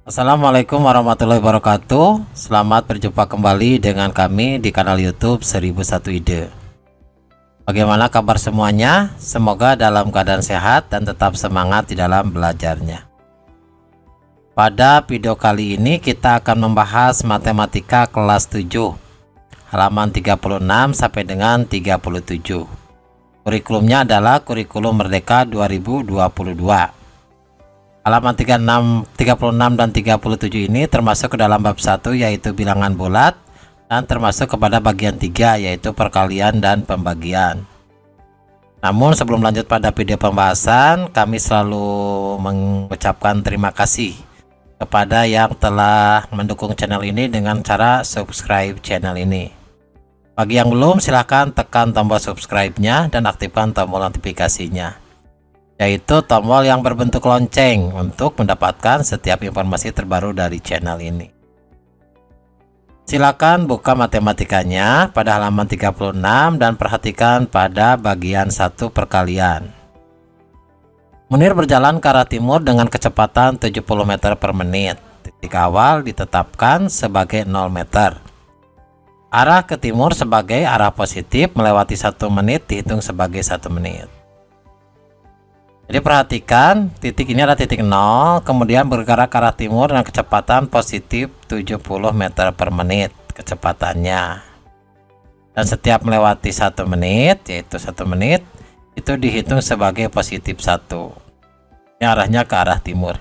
Assalamualaikum warahmatullahi wabarakatuh. Selamat berjumpa kembali dengan kami di kanal YouTube 1001 Ide. Bagaimana kabar semuanya? Semoga dalam keadaan sehat dan tetap semangat di dalam belajarnya. Pada video kali ini kita akan membahas matematika kelas 7, halaman 36 sampai dengan 37. Kurikulumnya adalah kurikulum Merdeka 2022. Halaman 36 dan 37 ini termasuk ke dalam bab 1 yaitu bilangan bulat dan termasuk kepada bagian 3 yaitu perkalian dan pembagian. Namun sebelum lanjut pada video pembahasan, kami selalu mengucapkan terima kasih kepada yang telah mendukung channel ini dengan cara subscribe channel ini. Bagi yang belum, silahkan tekan tombol subscribe-nya dan aktifkan tombol notifikasinya, yaitu tombol yang berbentuk lonceng untuk mendapatkan setiap informasi terbaru dari channel ini. Silakan buka matematikanya pada halaman 36 dan perhatikan pada bagian 1 perkalian. Munir berjalan ke arah timur dengan kecepatan 70 meter per menit. Titik awal ditetapkan sebagai 0 meter. Arah ke timur sebagai arah positif melewati 1 menit dihitung sebagai 1 menit. Jadi perhatikan, titik ini adalah titik 0, kemudian bergerak ke arah timur dengan kecepatan positif 70 meter per menit kecepatannya. Dan setiap melewati 1 menit, yaitu 1 menit, itu dihitung sebagai positif 1. Ini arahnya ke arah timur.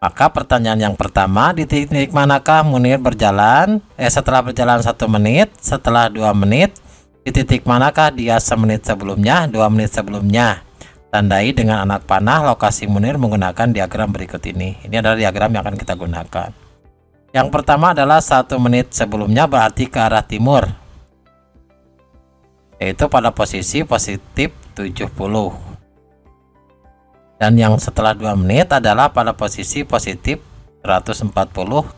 Maka pertanyaan yang pertama, di titik manakah Munir berjalan? Setelah berjalan 1 menit, setelah 2 menit, di titik manakah dia semenit sebelumnya, 2 menit sebelumnya? Tandai dengan anak panah lokasi Munir menggunakan diagram berikut ini. Ini adalah diagram yang akan kita gunakan. Yang pertama adalah 1 menit sebelumnya berarti ke arah timur, yaitu pada posisi positif 70. Dan yang setelah 2 menit adalah pada posisi positif 140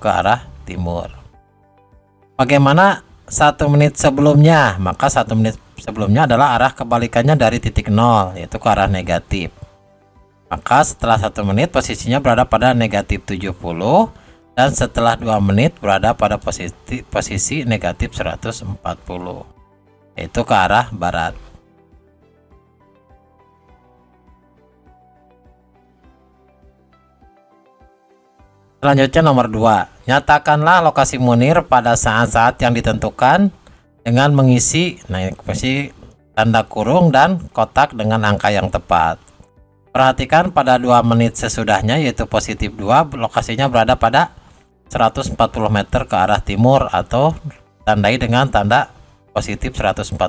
ke arah timur. Bagaimana 1 menit sebelumnya? Maka 1 menit sebelumnya adalah arah kebalikannya dari titik 0, yaitu ke arah negatif. Maka setelah 1 menit posisinya berada pada negatif 70, dan setelah 2 menit berada pada posisi negatif 140, yaitu ke arah barat. Selanjutnya nomor 2, nyatakanlah lokasi Munir pada saat-saat yang ditentukan dengan mengisi tanda kurung dan kotak dengan angka yang tepat. Perhatikan pada 2 menit sesudahnya yaitu positif 2, lokasinya berada pada 140 meter ke arah timur atau tandai dengan tanda positif 140.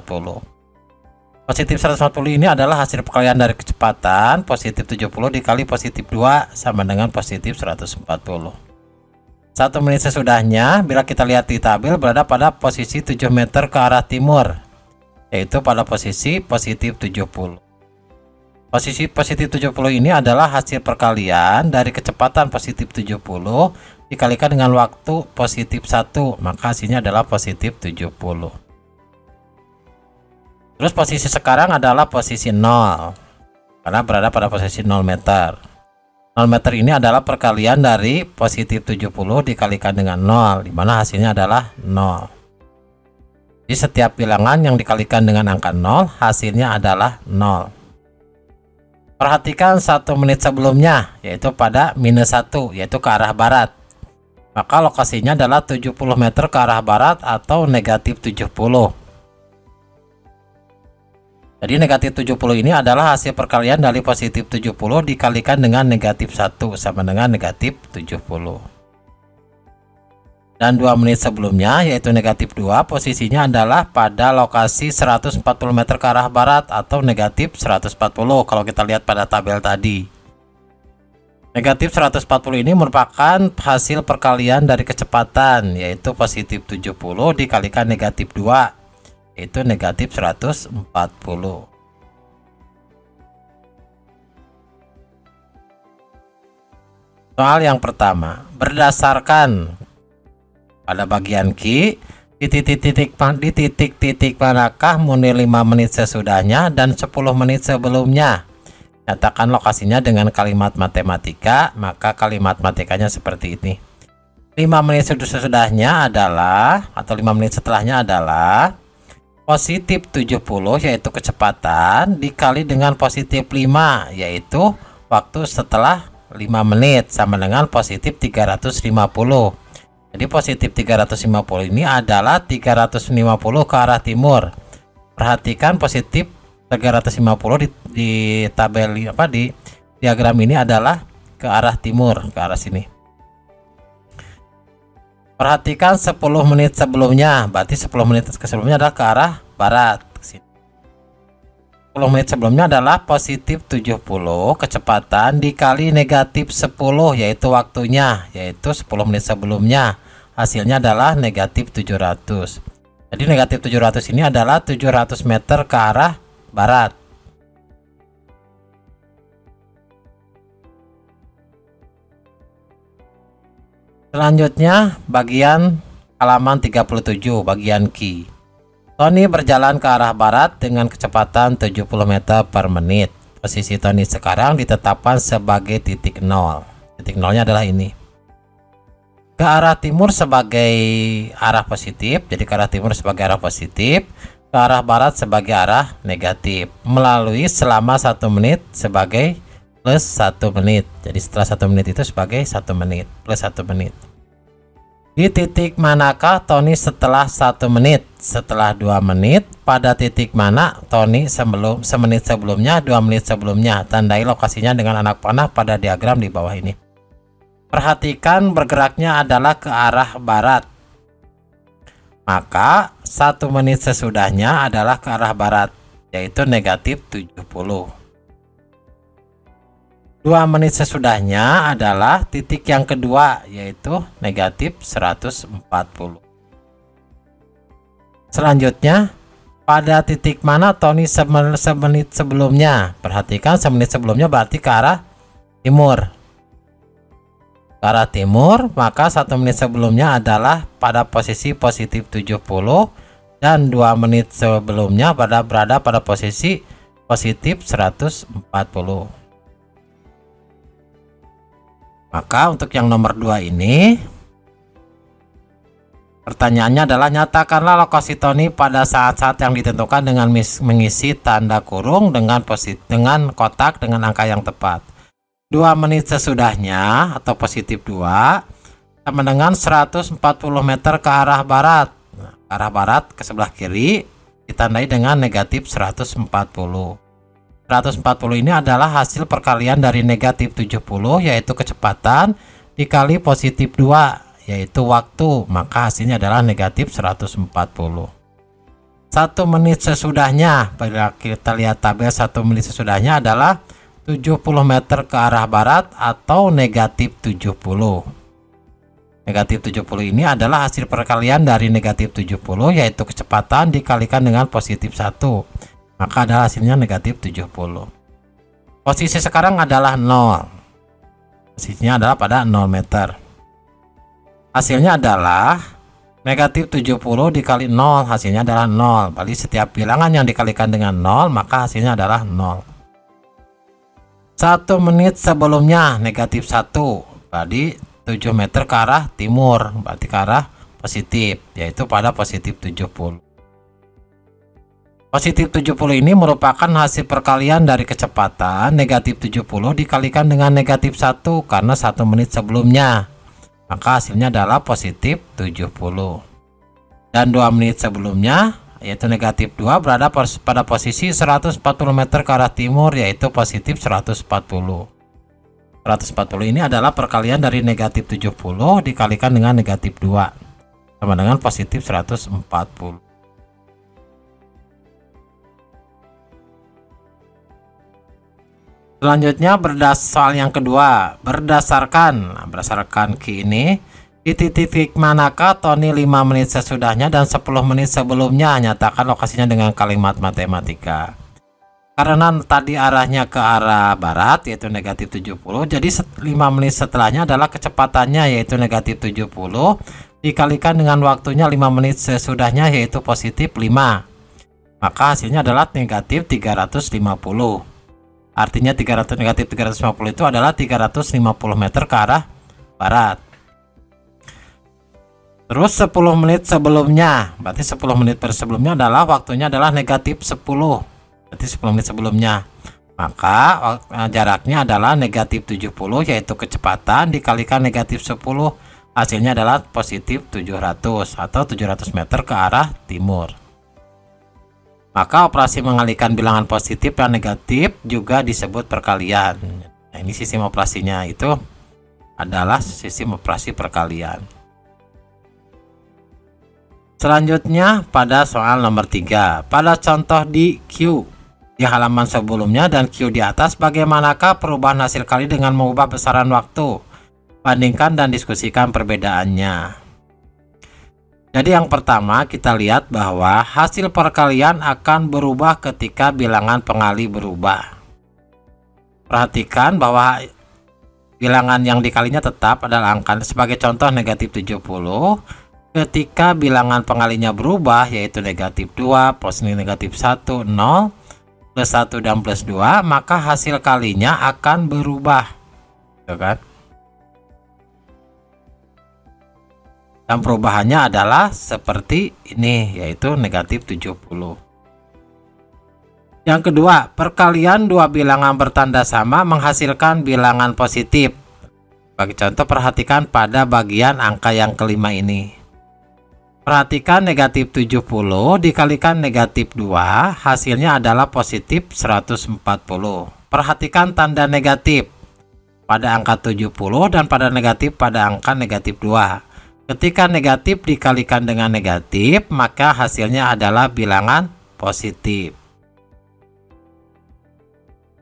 Positif 140 ini adalah hasil perkalian dari kecepatan positif 70 dikali positif 2 sama dengan positif 140. 1 menit sesudahnya, bila kita lihat di tabel, berada pada posisi 7 meter ke arah timur, yaitu pada posisi positif 70. Posisi positif 70 ini adalah hasil perkalian dari kecepatan positif 70 dikalikan dengan waktu positif 1, maka hasilnya adalah positif 70. Terus posisi sekarang adalah posisi 0, karena berada pada posisi 0 meter. 0 meter ini adalah perkalian dari positif 70 dikalikan dengan 0, dimana hasilnya adalah 0. Jadi setiap bilangan yang dikalikan dengan angka 0 hasilnya adalah 0. Perhatikan 1 menit sebelumnya, yaitu pada minus 1, yaitu ke arah barat. Maka lokasinya adalah 70 meter ke arah barat atau negatif 70. Jadi negatif 70 ini adalah hasil perkalian dari positif 70 dikalikan dengan negatif 1 sama dengan negatif 70. Dan 2 menit sebelumnya yaitu negatif 2, posisinya adalah pada lokasi 140 meter ke arah barat atau negatif 140 kalau kita lihat pada tabel tadi. Negatif 140 ini merupakan hasil perkalian dari kecepatan yaitu positif 70 dikalikan negatif 2, itu negatif 140. Soal yang pertama, berdasarkan pada bagian Q, di titik-titik manakah Munir 5 menit sesudahnya dan 10 menit sebelumnya? Nyatakan lokasinya dengan kalimat matematika, maka kalimat matematikanya seperti ini. 5 menit sesudahnya adalah, atau 5 menit setelahnya adalah positif 70 yaitu kecepatan dikali dengan positif 5 yaitu waktu setelah 5 menit sama dengan positif 350. Jadi positif 350 ini adalah 350 ke arah timur. Perhatikan positif 350 di tabel di diagram ini adalah ke arah timur, ke arah sini. Perhatikan 10 menit sebelumnya, berarti 10 menit sebelumnya adalah ke arah barat. 10 menit sebelumnya adalah positif 70 kecepatan dikali negatif 10 yaitu waktunya, yaitu 10 menit sebelumnya. Hasilnya adalah negatif 700. Jadi negatif 700 ini adalah 700 meter ke arah barat. Selanjutnya bagian halaman 37 bagian Q. Tony berjalan ke arah barat dengan kecepatan 70 meter per menit. Posisi Tony sekarang ditetapkan sebagai titik nol. Titik nolnya adalah ini. Ke arah timur sebagai arah positif, jadi ke arah timur sebagai arah positif, ke arah barat sebagai arah negatif, melalui selama 1 menit sebagai plus 1 menit. Jadi setelah 1 menit itu sebagai 1 menit plus 1 menit. Di titik manakah Tony setelah 1 menit? Setelah 2 menit. Pada titik mana Tony semenit sebelumnya, 2 menit sebelumnya? Tandai lokasinya dengan anak panah pada diagram di bawah ini. Perhatikan bergeraknya adalah ke arah barat. Maka 1 menit sesudahnya adalah ke arah barat, yaitu negatif 70. 2 menit sesudahnya adalah titik yang kedua, yaitu negatif 140. Selanjutnya, pada titik mana Tony semenit sebelumnya? Perhatikan semenit sebelumnya berarti ke arah timur. Ke arah timur, maka 1 menit sebelumnya adalah pada posisi positif 70 dan 2 menit sebelumnya berada pada posisi positif 140. Maka untuk yang nomor 2 ini pertanyaannya adalah nyatakanlah lokasi Tony pada saat-saat yang ditentukan dengan mengisi tanda kurung dengan kotak dengan angka yang tepat. 2 menit sesudahnya atau positif 2 sama dengan 140 meter ke arah barat. Ke arah barat ke sebelah kiri ditandai dengan negatif 140. 140 ini adalah hasil perkalian dari negatif 70 yaitu kecepatan dikali positif 2 yaitu waktu, maka hasilnya adalah negatif 140. 1 menit sesudahnya, bila kita lihat tabel 1 menit sesudahnya adalah 70 meter ke arah barat atau negatif 70. Negatif 70 ini adalah hasil perkalian dari negatif 70 yaitu kecepatan dikalikan dengan positif 1. Maka adalah hasilnya negatif 70. Posisi sekarang adalah 0. Posisinya adalah pada 0 meter. Hasilnya adalah negatif 70 dikali 0. Hasilnya adalah 0. Berarti setiap bilangan yang dikalikan dengan 0 maka hasilnya adalah 0. 1 menit sebelumnya negatif 1. Berarti 7 meter ke arah timur. Berarti ke arah positif, yaitu pada positif 70. Positif 70 ini merupakan hasil perkalian dari kecepatan negatif 70 dikalikan dengan negatif 1 karena 1 menit sebelumnya. Maka hasilnya adalah positif 70. Dan 2 menit sebelumnya yaitu negatif 2 berada pada posisi 140 meter ke arah timur yaitu positif 140. 140 ini adalah perkalian dari negatif 70 dikalikan dengan negatif 2 sama dengan positif 140. Selanjutnya soal yang kedua, berdasarkan Q ini di titik manakah Tony 5 menit sesudahnya dan 10 menit sebelumnya, nyatakan lokasinya dengan kalimat matematika. Karena tadi arahnya ke arah barat yaitu negatif 70, jadi 5 menit setelahnya adalah kecepatannya yaitu negatif 70 dikalikan dengan waktunya 5 menit sesudahnya yaitu positif 5. Maka hasilnya adalah negatif 350. Artinya negatif 350 itu adalah 350 meter ke arah barat. Terus 10 menit sebelumnya, berarti 10 menit sebelumnya adalah waktunya adalah negatif 10. Berarti 10 menit sebelumnya. Maka jaraknya adalah negatif 70, yaitu kecepatan dikalikan negatif 10. Hasilnya adalah positif 700 atau 700 meter ke arah timur. Maka operasi mengalihkan bilangan positif dan negatif juga disebut perkalian. Nah, ini sistem operasinya itu adalah sistem operasi perkalian. Selanjutnya pada soal nomor 3. Pada contoh di Q di halaman sebelumnya dan Q di atas, bagaimanakah perubahan hasil kali dengan mengubah besaran waktu? Bandingkan dan diskusikan perbedaannya. Jadi yang pertama kita lihat bahwa hasil perkalian akan berubah ketika bilangan pengali berubah. Perhatikan bahwa bilangan yang dikalinya tetap adalah angka, sebagai contoh negatif 70. Ketika bilangan pengalinya berubah, yaitu negatif 2 plus negatif 1, 0, plus 1 dan plus 2, maka hasil kalinya akan berubah, gitu kan? Dan perubahannya adalah seperti ini, yaitu negatif 70. Yang kedua, perkalian dua bilangan bertanda sama menghasilkan bilangan positif. Bagi contoh, perhatikan pada bagian angka yang kelima ini. Perhatikan negatif 70 dikalikan negatif 2, hasilnya adalah positif 140. Perhatikan tanda negatif pada angka 70 dan pada negatif pada angka negatif 2. Ketika negatif dikalikan dengan negatif, maka hasilnya adalah bilangan positif.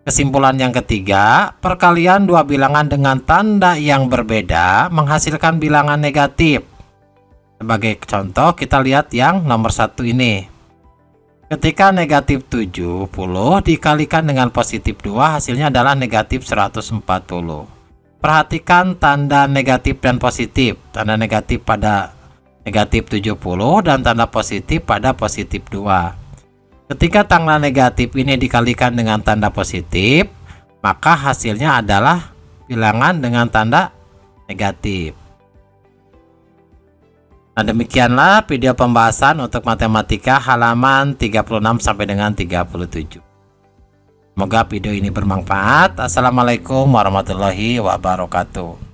Kesimpulan yang ketiga, perkalian dua bilangan dengan tanda yang berbeda menghasilkan bilangan negatif. Sebagai contoh, kita lihat yang nomor 1 ini. Ketika negatif 70 dikalikan dengan positif 2, hasilnya adalah negatif 140. Perhatikan tanda negatif dan positif. Tanda negatif pada negatif 70 dan tanda positif pada positif 2. Ketika tanda negatif ini dikalikan dengan tanda positif, maka hasilnya adalah bilangan dengan tanda negatif. Nah, demikianlah video pembahasan untuk matematika halaman 36 sampai dengan 37. Semoga video ini bermanfaat. Assalamualaikum warahmatullahi wabarakatuh.